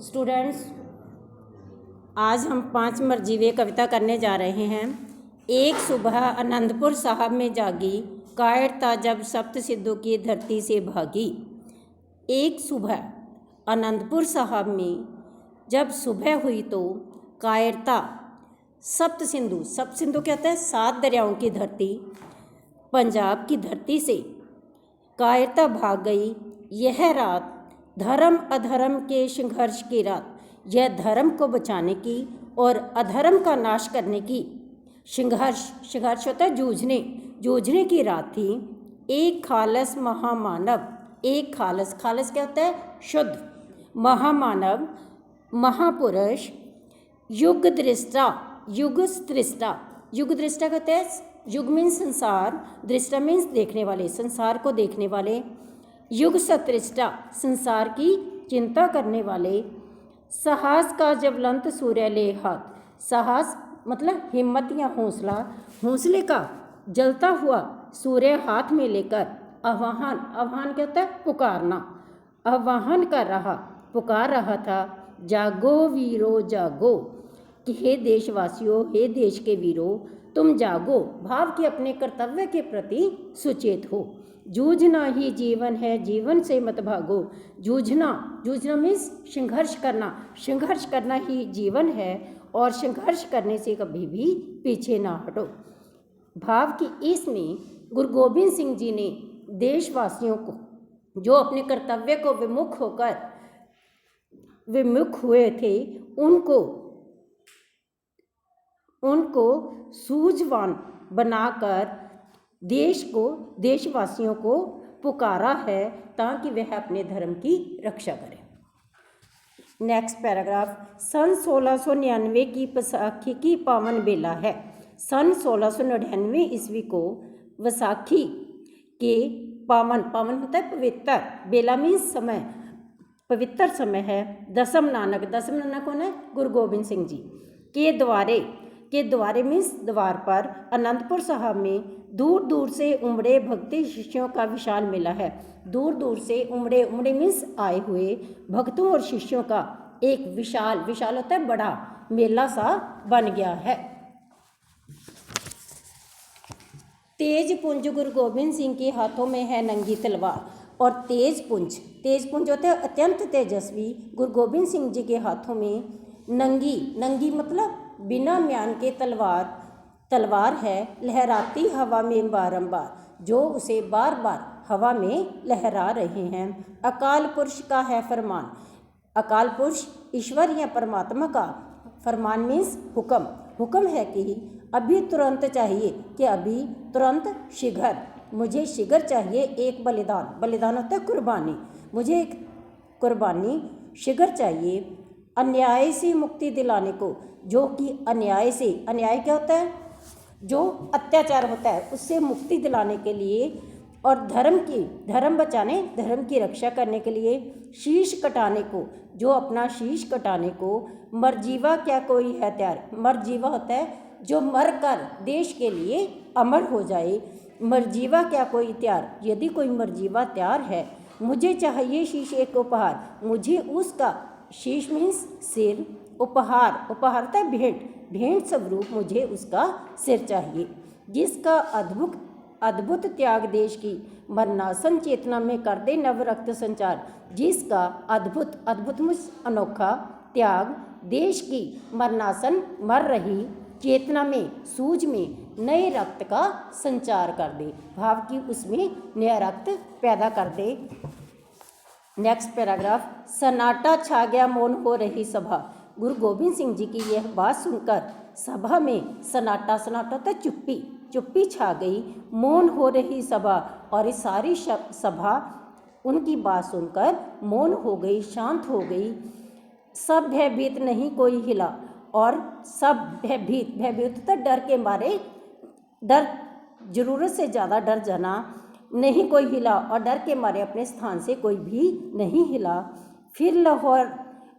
Students, आज हम 5 मरजीवे कविता करने जा रहे हैं। एक सुबह आनंदपुर साहब में जागी, कायरता जब सप्त सिद्धों की धरती से भागी। एक सुबह आनंदपुर साहब में जब सुबह हुई तो कायरता सप्त सिंधु कहते हैं 7 दरियाओं की धरती, पंजाब की धरती से कायरता भाग गई। यह रात धर्म अधर्म के संघर्ष की रात, यह धर्म को बचाने की और अधर्म का नाश करने की संघर्ष होता है जूझने की रात थी। एक खालस महामानव, एक खालस क्या होता है? शुद्ध। महामानव, महापुरुष, युग दृष्टा कहते हैं। युग मीन्स संसार, दृष्टा मीन्स देखने वाले, संसार को देखने वाले। युग सतृष्टा, संसार की चिंता करने वाले। साहस का ज्वलंत सूर्य ले हाथ, साहस मतलब हिम्मत या हौसले का जलता हुआ सूर्य हाथ में लेकर आह्वान कहता है पुकारना, आह्वान पुकार रहा था। जागो वीरो जागो, कि हे देशवासियों, हे देश के वीरों, तुम जागो, भाव के अपने कर्तव्य के प्रति सुचेत हो। जूझना ही जीवन है, जीवन से मत भागो। जूझना मीन्स संघर्ष करना ही जीवन है और संघर्ष करने से कभी भी पीछे ना हटो। भाव की इसमें गुरु गोबिंद सिंह जी ने देशवासियों को जो अपने कर्तव्य को विमुख हुए थे उनको सूझवान बनाकर देशवासियों को पुकारा है ताकि वह अपने धर्म की रक्षा करें। नेक्स्ट पैराग्राफ, सन 1699 की वैसाखी की पावन बेला है। सन 1699 ईस्वी को वैसाखी के पावन होता है पवित्र, बेला मीन्स समय, पवित्र समय है। दसम नानक कौन है? गुरु गोबिंद सिंह जी के द्वारे मीन्स द्वार पर आनंदपुर साहब में दूर दूर से उमड़े भक्ति शिष्यों का विशाल मेला है। दूर से उमड़े मीन्स आए हुए भक्तों और शिष्यों का एक विशाल होता है बड़ा मेला सा बन गया है। तेज पुंज, गुरु गोबिंद सिंह के हाथों में है नंगी तलवार। और तेज पुंज होते हैं अत्यंत तेजस्वी। गुरु गोबिंद सिंह जी के हाथों में नंगी मतलब बिना म्यान के तलवार है, लहराती हवा में बारंबार, जो उसे बार बार हवा में लहरा रहे हैं। अकाल पुरुष का है फरमान, अकाल पुरुष ईश्वर या परमात्मा का फरमान मीन्स हुक्म है कि अभी तुरंत चाहिए, कि अभी तुरंत शीघ्र, मुझे शीघ्र चाहिए एक बलिदान होता है कुर्बानी, मुझे एक कुर्बानी शीघ्र चाहिए। अन्याय से मुक्ति दिलाने को, जो कि अन्याय क्या होता है? जो अत्याचार होता है उससे मुक्ति दिलाने के लिए, और धर्म बचाने, धर्म की रक्षा करने के लिए। शीश कटाने को, जो अपना शीश कटाने को। मरजीवा क्या कोई है तैयार, मरजीवा होता है जो मर कर देश के लिए अमर हो जाए। मरजीवा क्या कोई तैयार, यदि कोई मरजीवा तैयार है। मुझे चाहिए शीश एक उपहार, मुझे उसका, शीश मीन्स सिर, उपहार होता है भेंट स्वरूप, मुझे उसका सिर चाहिए। जिसका अद्भुत त्याग देश की मरणासन चेतना में कर दे नवरक्त संचार। जिसका अद्भुत अनोखा त्याग देश की मरणासन मर रही चेतना में, सूझ में नए रक्त का संचार कर दे, भाव की उसमें नया रक्त पैदा कर दे। नेक्स्ट पैराग्राफ, सन्नाटा छा गया मौन हो रही सभा। गुरु गोबिंद सिंह जी की यह बात सुनकर सभा में सन्नाटा तो चुप्पी छा गई, मौन हो रही सभा, और इस सारी सभा उनकी बात सुनकर मौन हो गई, शांत हो गई। सब भयभीत नहीं कोई हिला, और सब भयभीत तो डर के मारे, डर जरूरत से ज़्यादा डर जाना, नहीं कोई हिला, और डर के मारे अपने स्थान से कोई भी नहीं हिला। फिर लाहौर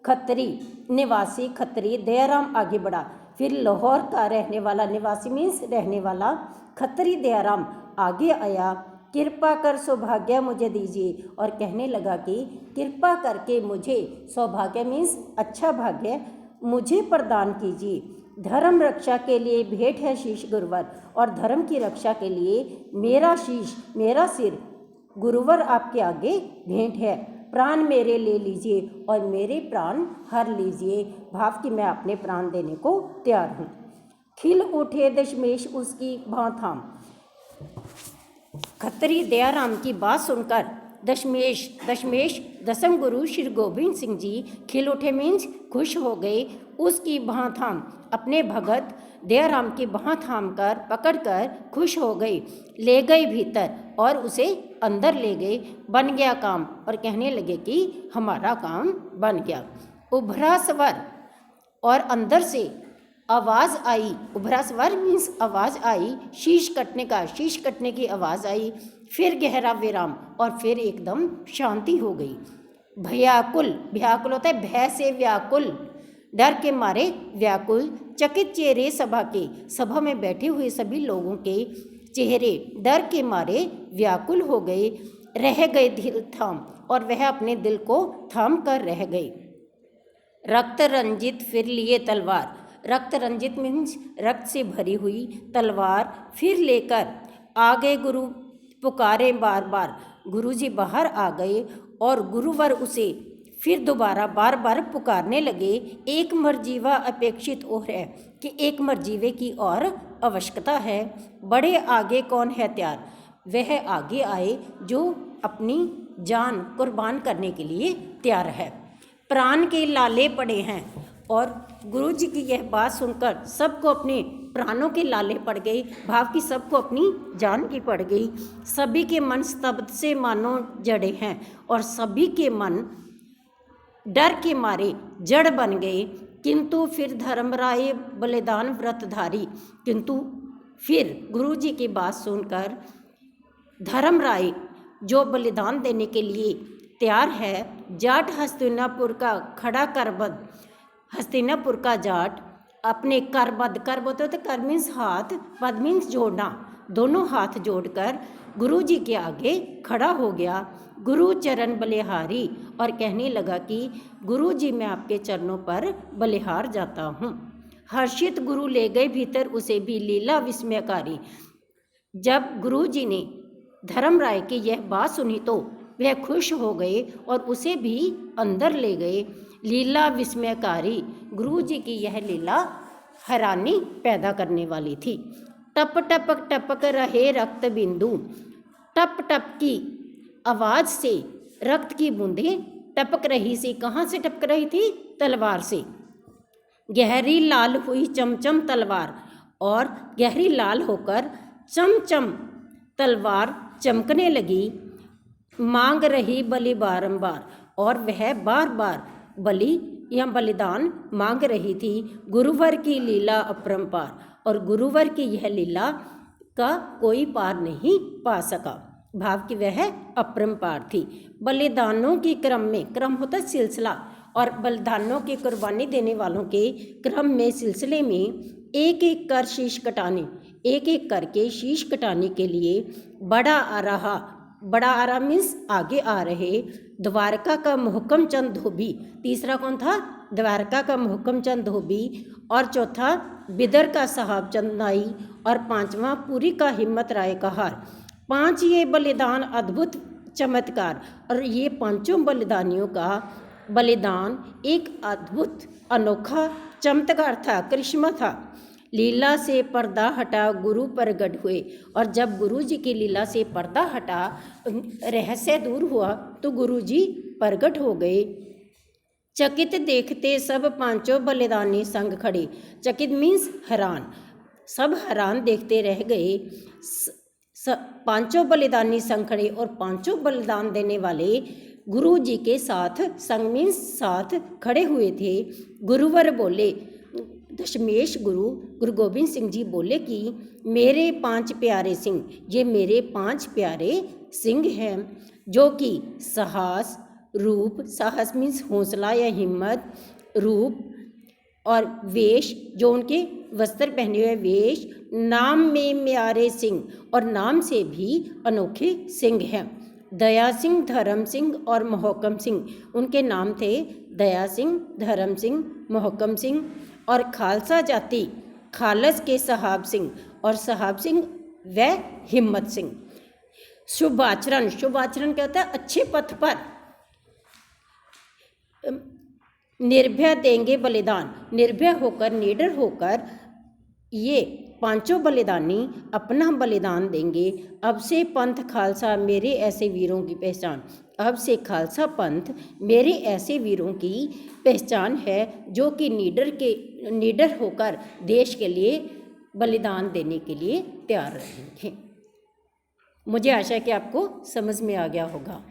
खत्री निवासी खत्री दयाराम आगे बढ़ा। फिर लाहौर का रहने वाला, निवासी मीन्स रहने वाला, खत्री दयाराम आगे आया। कृपा कर सौभाग्य मुझे दीजिए, और कहने लगा कि कृपा करके मुझे सौभाग्य मीन्स अच्छा भाग्य मुझे प्रदान कीजिए। धर्म रक्षा के लिए भेंट है शीश गुरुवर, और धर्म की रक्षा के लिए मेरा शीश, मेरा सिर गुरुवर आपके आगे भेंट है। प्राण मेरे ले लीजिए और मेरे प्राण हर लीजिए, भाव कि मैं अपने प्राण देने को तैयार हूँ। खिल उठे दशमेश उसकी भां थाम। खत्री दयाराम की बात सुनकर दशमेश दसम गुरु श्री गोविंद सिंह जी खिल उठे मीन्स खुश हो गए। उसकी बाह थाम, अपने भगत दयाराम की बाह थाम कर पकड़ कर खुश हो गए। ले गए भीतर और उसे अंदर ले गए। बन गया काम, और कहने लगे कि हमारा काम बन गया। उभरा स्वर और अंदर से आवाज़ आई। उभरा स्वर मीन्स आवाज़ आई, शीश कटने की आवाज़ आई। फिर गहरा विराम और फिर एकदम शांति हो गई। व्याकुल होता है भय से व्याकुल, डर के मारे व्याकुल। चकित चेहरे सभा में बैठे हुए सभी लोगों के चेहरे डर के मारे व्याकुल हो गए। रह गए दिल थाम, और वह अपने दिल को थाम कर रह गए। रक्त रंजित फिर लिए तलवार। रक्त रंजित मीन्स रक्त से भरी हुई तलवार फिर लेकर आ गए गुरु। पुकारे बार बार, गुरु जी बाहर आ गए और गुरुवर उसे फिर दोबारा बार बार पुकारने लगे। एक मरजीवा अपेक्षित और है कि एक मरजीवे की और आवश्यकता है। बड़े आगे कौन है तैयार, वह आगे आए जो अपनी जान कुर्बान करने के लिए तैयार है। प्राण के लाले पड़े हैं, और गुरु जी की यह बात सुनकर सबको अपने प्राणों के लाले पड़ गए, भाव की सबको अपनी जान की पड़ गई। सभी के मन स्तब्ध से मानो जड़े हैं, और सभी के मन डर के मारे जड़ बन गए। किंतु फिर धर्मराय बलिदान व्रतधारी, किंतु फिर गुरु जी की बात सुनकर धर्मराय जो बलिदान देने के लिए तैयार है, जाट हस्तिनापुर का खड़ा करबद्ध, हस्तिनापुर का जाट अपने करबद्ध होते कर मीन्स हाथ, पद मीन्स जोड़ना, दोनों हाथ जोड़कर गुरु जी के आगे खड़ा हो गया। गुरु चरण बलिहारी, और कहने लगा कि गुरु जी मैं आपके चरणों पर बलिहार जाता हूँ। हर्षित गुरु ले गए भीतर उसे भी लीला विस्मयकारी। जब गुरु जी ने धर्मराय की यह बात सुनी तो वह खुश हो गए और उसे भी अंदर ले गए। लीला विस्मयकारी, गुरु जी की यह लीला हैरानी पैदा करने वाली थी। टप टपक टपक रहे रक्त बिंदु। टप टप की आवाज़ से रक्त की बूंदें टपक रही सी। कहाँ से टपक रही थी? तलवार से। गहरी लाल हुई चमचम तलवार, और गहरी लाल होकर चमचम तलवार चमकने लगी। मांग रही बलि बारंबार, और वह बार बार बलि या बलिदान मांग रही थी। गुरुवर की लीला अपरंपार, और गुरुवर की यह लीला का कोई पार नहीं पा सका, भाव की वह अपरंपार थी। बलिदानों के क्रम में, क्रम होता सिलसिला, और बलिदानों की कुर्बानी देने वालों के क्रम में, सिलसिले में एक एक कर शीश कटाने, एक एक करके शीश कटाने के लिए बड़ा आ रहा मीन्स आगे आ रहे द्वारका का मोहकम चंद धोबी। तीसरा कौन था? द्वारका का मोहकम चंद धोबी, और चौथा बिदर का साहब चंद नाई, और पांचवा पुरी का हिम्मत राय का हार। 5 ये बलिदान अद्भुत चमत्कार, और ये पांचों बलिदानियों का बलिदान एक अद्भुत अनोखा चमत्कार था, करिश्मा था। लीला से पर्दा हटा गुरु प्रगट हुए, और जब गुरु जी की लीला से पर्दा हटा, रहस्य दूर हुआ, तो गुरु जी प्रगट हो गए। चकित देखते सब पांचों बलिदानी संग खड़े। चकित मीन्स हैरान, सब हैरान देखते रह गए। पांचों बलिदानी संग खड़े, और पांचों बलिदान देने वाले गुरु जी के साथ, संग मीन्स साथ खड़े हुए थे। गुरुवर बोले, दशमेश गुरु गोबिंद सिंह जी बोले कि मेरे 5 प्यारे सिंह, ये मेरे 5 प्यारे सिंह हैं, जो कि साहस, रूप, मीन्स हौसला या हिम्मत, रूप और वेश जो उनके वस्त्र पहने हुए वेश, नाम में म्यारे सिंह और नाम से भी अनोखे सिंह हैं। दया सिंह, धर्म सिंह और मोहकम सिंह, उनके नाम थे दया सिंह, धर्म सिंह, मोहकम सिंह। और खालसा जाति खालस के सहाब सिंह और सहाब सिंह व हिम्मत सिंह। शुभ आचरण, शुभ आचरण क्या होता है? अच्छे पथ पर। निर्भय देंगे बलिदान, निर्भय होकर, निडर होकर ये पांचों बलिदानी अपना बलिदान देंगे। अब से पंथ खालसा मेरे ऐसे वीरों की पहचान, अब से खालसा पंथ मेरे ऐसे वीरों की पहचान है जो कि निडर होकर देश के लिए बलिदान देने के लिए तैयार रहेंगे। मुझे आशा है कि आपको समझ में आ गया होगा।